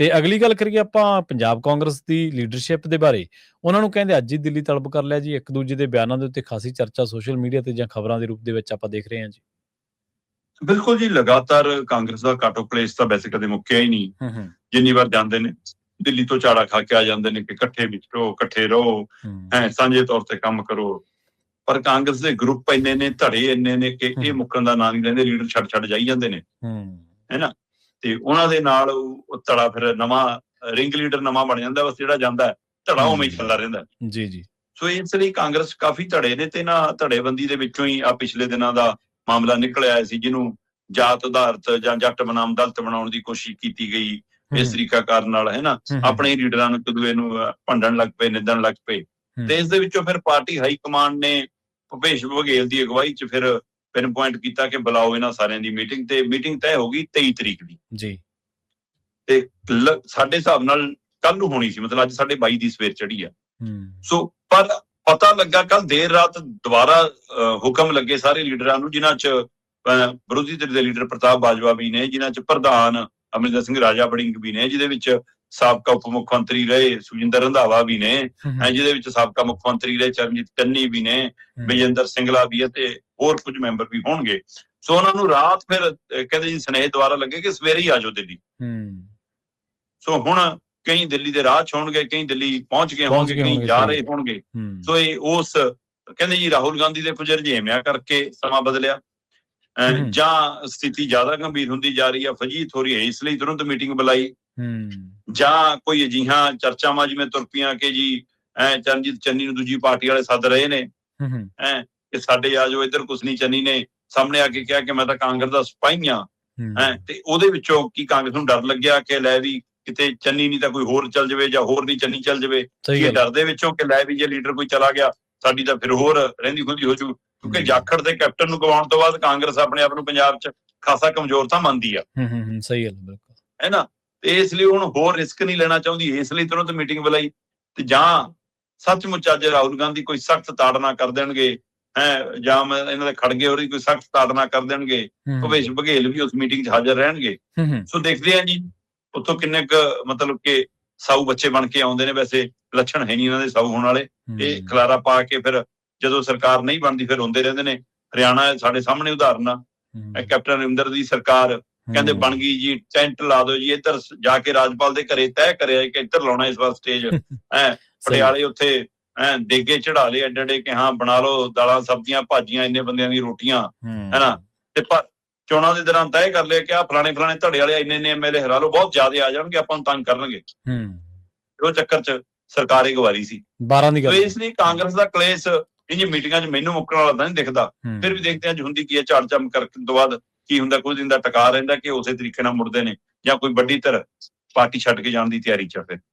ਤੇ ਅਗਲੀ ਗੱਲ ਕਰੀਏ ਆਪਾਂ ਪੰਜਾਬ ਕਾਂਗਰਸ ਦੀ ਲੀਡਰਸ਼ਿਪ ਦੇ ਬਾਰੇ। ਉਹਨਾਂ ਨੂੰ ਕਹਿੰਦੇ ਅੱਜ ਹੀ ਦਿੱਲੀ ਤਲਬ ਕਰ ਲਿਆ ਜੀ, ਇੱਕ ਦੂਜੇ ਦੇ ਬਿਆਨਾਂ ਦੇ ਉੱਤੇ ਖਾਸੀ ਚਰਚਾ ਸੋਸ਼ਲ ਮੀਡੀਆ ਤੇ ਜਾਂ ਖਬਰਾਂ ਦੇ ਰੂਪ ਦੇ ਵਿੱਚ ਆਪਾਂ ਦੇਖ ਰਹੇ ਹਾਂ ਜੀ। ਬਿਲਕੁਲ ਜੀ, ਲਗਾਤਾਰ ਕਾਂਗਰਸ ਦਾ ਕੱਟ ਆਫ ਪਲੇਸ ਤਾਂ ਵੈਸੇ ਕਦੇ ਮੁੱਕਿਆ ਹੀ ਨਹੀਂ। ਜਿੰਨੀ ਵਾਰ ਜਾਂਦੇ ਨੇ ਦਿੱਲੀ ਤੋਂ ਝਾੜਾ ਖਾ ਕੇ ਆ ਜਾਂਦੇ ਨੇ ਕਿ ਇਕੱਠੇ ਵਿਚਰੋ, ਇਕੱਠੇ ਰਹੋ, ਸਾਂਝੇ ਤੌਰ ਤੇ ਕੰਮ ਕਰੋ। ਪਰ ਕਾਂਗਰਸ ਦੇ ਗਰੁੱਪ ਇੰਨੇ ਨੇ, ਧੜੇ ਇੰਨੇ ਨੇ ਕਿ ਇਹ ਮੁੱਕਣ ਦਾ ਨਾਂ ਨਹੀਂ ਲੈਂਦੇ। ਲੀਡਰ ਛੱਡ ਜਾਈ ਜਾਂਦੇ ਨੇ, ਹੈਨਾ। ਤੇ ਉਹਨਾਂ ਦੇ ਨਾਲ ਉਹ ਧੜਾ ਫਿਰ ਨਵਾਂ ਰਿੰਗ ਲੀਡਰ ਨਵਾਂ ਬਣ ਜਾਂਦਾ, ਬਸ ਜਿਹੜਾ ਜਾਂਦਾ ਧੜਾ ਉਵੇਂ ਹੀ ਚੱਲਦਾ ਰਹਿੰਦਾ ਜੀ। ਸੋ ਇਸ ਲਈ ਕਾਂਗਰਸ ਕਾਫੀ ਧੜੇ ਨੇ, ਤੇ ਨਾ ਧੜੇਬੰਦੀ ਦੇ ਵਿੱਚੋਂ ਹੀ ਆ ਪਿਛਲੇ ਦਿਨਾਂ ਦਾ ਮਾਮਲਾ ਨਿਕਲ ਆਇਆ ਸੀ, ਜਿਹਨੂੰ ਜਾਤ ਆਧਾਰਿਤ ਜਾਂ ਜੱਟ ਬਨਾਮ ਦਲਿਤ ਬਣਾਉਣ ਦੀ ਕੋਸ਼ਿਸ਼ ਕੀਤੀ ਗਈ ਇਸ ਤਰੀਕਾਕਾਰ ਨਾਲ, ਹੈ ਆਪਣੇ ਲੀਡਰਾਂ ਨੂੰ ਇੱਕ ਦੂਏ ਨੂੰ ਭੰਡਣ ਲੱਗ ਪਏ, ਨਿੰਦਣ ਲੱਗ ਪਏ। ਤੇ ਇਸ ਦੇ ਵਿੱਚੋਂ ਫਿਰ ਪਾਰਟੀ ਹਾਈ ਕਮਾਂਡ ਨੇ ਭੁਪੇਸ਼ ਬਘੇਲ ਦੀ ਅਗਵਾਈ 'ਚ ਫਿਰ ਪਿਨ ਪੁਆਇੰਟ ਕੀਤਾ ਕਿ ਬੁਲਾਓ ਇਹਨਾਂ ਸਾਰਿਆਂ ਦੀ ਮੀਟਿੰਗ, ਤੇ ਮੀਟਿੰਗ ਤੈਅ ਹੋ ਗਈ 23 ਤਰੀਕ ਦੀ ਜੀ। ਤੇ ਸਾਡੇ ਹਿਸਾਬ ਨਾਲ ਕੱਲ ਨੂੰ ਹੋਣੀ ਸੀ, ਮਤਲਬ ਅੱਜ 22:30 ਦੀ ਸਵੇਰ ਚੜੀ ਆ। ਸੋ ਪਰ ਪਤਾ ਲੱਗਾ ਕੱਲ ਦੇਰ ਰਾਤ ਦੁਬਾਰਾ ਹੁਕਮ ਲੱਗੇ ਸਾਰੇ ਲੀਡਰਾਂ ਨੂੰ, ਜਿਨ੍ਹਾਂ 'ਚ ਵਿਰੋਧੀ ਧਿਰ ਦੇ ਲੀਡਰ ਪ੍ਰਤਾਪ ਬਾਜਵਾ ਵੀ ਨੇ, ਜਿਨ੍ਹਾਂ 'ਚ ਪ੍ਰਧਾਨ ਅਮਰਿੰਦਰ ਸਿੰਘ ਰਾਜਾ ਵੜਿੰਗ ਵੀ ਨੇ, ਜਿਹਦੇ ਵਿੱਚ ਸਾਬਕਾ ਉਪ ਮੁੱਖ ਮੰਤਰੀ ਰਹੇ ਸੁਖਜਿੰਦਰ ਰੰਧਾਵਾ ਵੀ ਨੇ, ਜਿਹਦੇ ਵਿੱਚ ਸਾਬਕਾ ਮੁੱਖ ਮੰਤਰੀ ਰਹੇ ਚਰਨਜੀਤ ਚੰਨੀ ਵੀ ਨੇ, ਵਿਜੇਂਦਰ ਸਿੰਗਲਾ ਵੀ ਹੈ, ਤੇ ਹੋਰ ਕੁਝ ਮੈਂਬਰ ਵੀ ਹੋਣਗੇ। ਸੋ ਉਹਨਾਂ ਨੂੰ ਰਾਤ ਫਿਰ ਕਹਿੰਦੇ ਜੀ ਸੁਨੇਹੇ ਦੁਆਰਾ ਲੱਗੇ ਕਿ ਸਵੇਰੇ ਹੀ ਆ ਜਾਓ ਦਿੱਲੀ। ਸੋ ਹੁਣ ਕਈ ਦਿੱਲੀ ਦੇ ਰਾਹ 'ਚ ਹੋਣਗੇ, ਕਈ ਦਿੱਲੀ ਪਹੁੰਚ ਗਏ ਹੋਣਗੇ, ਕਈ ਜਾ ਰਹੇ ਹੋਣਗੇ। ਸੋ ਇਹ ਉਸ ਕਹਿੰਦੇ ਜੀ ਰਾਹੁਲ ਗਾਂਧੀ ਦੇ ਕੁਝ ਰੁਝੇਵਿਆਂ ਕਰਕੇ ਸਮਾਂ ਬਦਲਿਆ, ਜਾਂ ਸਥਿਤੀ ਜ਼ਿਆਦਾ ਗੰਭੀਰ ਹੁੰਦੀ ਜਾ ਰਹੀ ਹੈ, ਫਜੀਤ ਹੋ ਰਹੀ ਹੈ, ਇਸ ਲਈ ਤੁਰੰਤ ਮੀਟਿੰਗ ਬੁਲਾਈ, ਜਾਂ ਕੋਈ ਅਜਿਹੀਆਂ ਚਰਚਾਵਾਂ ਜਿਵੇਂ ਤੁਰ ਪਈਆਂ ਕਿ ਜੀ ਚਰਨਜੀਤ ਚੰਨੀ ਨੂੰ ਦੂਜੀ ਪਾਰਟੀ ਵਾਲੇ ਸੱਦ ਰਹੇ ਨੇ, ਕਿ ਸਾਡੇ ਆ ਜਾਓ ਇੱਧਰ। ਕੁਛ ਨਹੀਂ, ਚੰਨੀ ਨੇ ਸਾਹਮਣੇ ਆ ਕੇ ਕਿਹਾ ਕਿ ਮੈਂ ਤਾਂ ਕਾਂਗਰਸ ਦਾ ਸਿਪਾਹੀ ਹਾਂ, ਤੇ ਉਹਦੇ ਵਿੱਚੋਂ ਕੀ ਕਾਂਗਰਸ ਨੂੰ ਡਰ ਲੱਗਿਆ ਕਿ ਲੈ ਵੀ ਕਿਤੇ ਚੰਨੀ ਨਹੀਂ ਤਾਂ ਕੋਈ ਹੋਰ ਚੱਲ ਜਾਵੇ, ਜਾਂ ਹੋਰ ਨਹੀਂ ਚੰਨੀ ਚੱਲ ਜਾਵੇ। ਇਹ ਡਰ ਦੇ ਵਿੱਚੋਂ ਕਿ ਲੈ ਵੀ ਜੇ ਲੀਡਰ ਕੋਈ ਚਲਾ ਗਿਆ ਸਾਡੀ ਤਾਂ ਫਿਰ ਹੋਰ ਰਹਿੰਦੀ ਖੁੰਦੀ ਹੋ ਜੂ, ਕਿਉਂਕਿ ਜਾਖੜ ਦੇ ਕੈਪਟਨ ਨੂੰ ਗਵਾਉਣ ਤੋਂ ਬਾਅਦ ਕਾਂਗਰਸ ਆਪਣੇ ਆਪ ਨੂੰ ਪੰਜਾਬ 'ਚ ਖਾਸਾ ਕਮਜ਼ੋਰ ਤਾਂ ਮੰਨਦੀ ਆ। ਸਹੀ ਗੱਲ, ਬਿਲਕੁਲ, ਹੈ ਨਾ। ਤੇ ਇਸ ਲਈ ਹੁਣ ਹੋਰ ਰਿਸਕ ਨਹੀਂ ਲੈਣਾ ਚਾਹੁੰਦੀ, ਇਸ ਲਈ ਤੁਰੰਤ ਮੀਟਿੰਗ ਬੁਲਾਈ। ਤੇ ਜਾਂ ਸੱਚਮੁੱਚ ਅੱਜ ਰਾਹੁਲ ਗਾਂਧੀ ਕੋਈ ਸਖਤ ਤਾੜਨਾ ਕਰ ਦੇਣਗੇ, ਜਾਂ ਇਹਨਾਂ ਦੇ ਖੜਗੇ ਹੋ ਰਹੀ ਕੋਈ ਸਖਤ ਤਾੜਨਾ ਕਰ ਦੇਣਗੇ, ਭੁਪੇਸ਼ ਬਘੇਲ ਵੀ ਉਸ ਮੀਟਿੰਗ 'ਚ ਹਾਜ਼ਰ ਰਹਿਣਗੇ। ਸੋ ਦੇਖਦੇ ਆ ਜੀ ਉੱਥੋਂ ਕਿੰਨੇ ਕੁ ਮਤਲਬ ਕਿ ਸਾਊ ਬੱਚੇ ਬਣ ਕੇ ਆਉਂਦੇ ਨੇ। ਵੈਸੇ ਲੱਛਣ ਹੈ ਨਹੀਂ ਇਹਨਾਂ ਦੇ ਸਾਊ ਹੋਣ ਵਾਲੇ। ਇਹ ਖਲਾਰਾ ਪਾ ਕੇ ਫਿਰ ਜਦੋਂ ਸਰਕਾਰ ਨਹੀਂ ਬਣਦੀ ਫਿਰ ਹੁੰਦੇ ਰਹਿੰਦੇ ਨੇ। ਹਰਿਆਣਾ ਸਾਡੇ ਸਾਹਮਣੇ ਉਦਾਹਰਨ ਆ, ਕੈਪਟਨ ਅਮਰਿੰਦਰ ਦੀ ਸਰਕਾਰ ਕਹਿੰਦੇ ਬਣ ਗਈ ਜੀ, ਟੈਂਟ ਲਾ ਦਿਓ ਜੀ, ਇੱਧਰ ਜਾ ਕੇ ਰਾਜਪਾਲ ਦੇ ਘਰੇ ਤੈਅ ਕਰਿਆ ਕਿ ਇੱਧਰ ਲਾਉਣਾ ਇਸ ਵਾਰ ਸਟੇਜ। ਪਟਿਆਲੇ ਉੱਥੇ ਦੇਗੇ ਚੜਾ ਲਏ ਐਡੇ ਕਿ ਹਾਂ ਬਣਾ ਲਓ ਦਾਲਾਂ ਸਬਜ਼ੀਆਂ ਭਾਜੀਆਂ ਇੰਨੇ ਬੰਦਿਆਂ ਦੀ ਰੋਟੀਆਂ, ਹੈਨਾ। ਤੇ ਪਰ ਚੋਣਾਂ ਦੇ ਦੌਰਾਨ ਤੈਅ ਕਰ ਲਿਆ ਕਿ ਆਹ ਫਲਾਣੇ ਧੜੇ ਵਾਲੇ ਇੰਨੇ ਐਮਐਲਏ ਹਰਾ ਲਓ, ਬਹੁਤ ਜ਼ਿਆਦਾ ਆ ਜਾਣਗੇ, ਆਪਾਂ ਨੂੰ ਤੰਗ ਕਰਨਗੇ। ਉਹ ਚੱਕਰ 'ਚ ਸਰਕਾਰ ਹੀ ਗਵਾਰੀ ਸੀ। ਇਸ ਲਈ ਕਾਂਗਰਸ ਦਾ ਕਲੇਸ਼ ਇਹ ਮੀਟਿੰਗਾਂ 'ਚ ਮੈਨੂੰ ਮੁੱਕਣ ਵਾਲਾ ਤਾਂ ਨਹੀਂ ਦਿਖਦਾ। ਫਿਰ ਵੀ ਦੇਖਦੇ ਹਾਂ ਹੁੰਦੀ ਕੀ ਹੈ, ਝਾੜ ਝੰਮ ਕਰਨ ਤੋਂ ਬਾਅਦ ਕੀ ਹੁੰਦਾ। ਕੁਝ ਦਿਨ ਦਾ ਟਕਾ ਰਹਿੰਦਾ ਕਿ ਉਸੇ ਤਰੀਕੇ ਨਾਲ ਮੁੜਦੇ ਨੇ, ਜਾਂ ਕੋਈ ਵੱਡੀ ਧਿਰ ਪਾਰਟੀ ਛੱਡ ਕੇ ਜਾਣ ਦੀ ਤਿਆਰੀ 'ਚ ਫਿਰ